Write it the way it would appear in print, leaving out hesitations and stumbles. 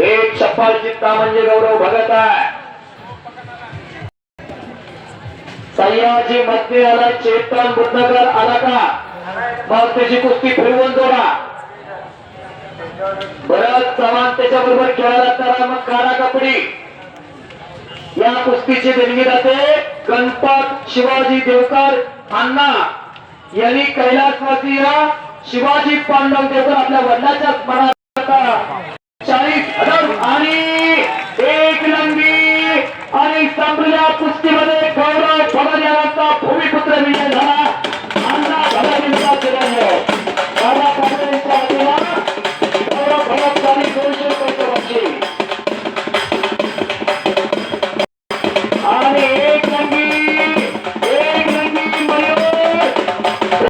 एक चप्पल चित्ता म्हणजे गौरव भगत आहे. सह्याजी मध्ये आला, चेतन बुद्धकर आला का मग त्याची कुस्ती फिरवून जोडा. भरत चव्हाण त्याच्या बरोबर खेळायला तर मग काढा कपडी. या कुस्तीची देणगी जाते गणपत शिवाजी देवकर अण्णा यांनी कैलासवासी शिवाजी पांडव देवकर आपल्या वडिलाच्या स्मरणार्थ 40,000 आणि एक लंगी आणि संपलेल्या कुस्तीमध्ये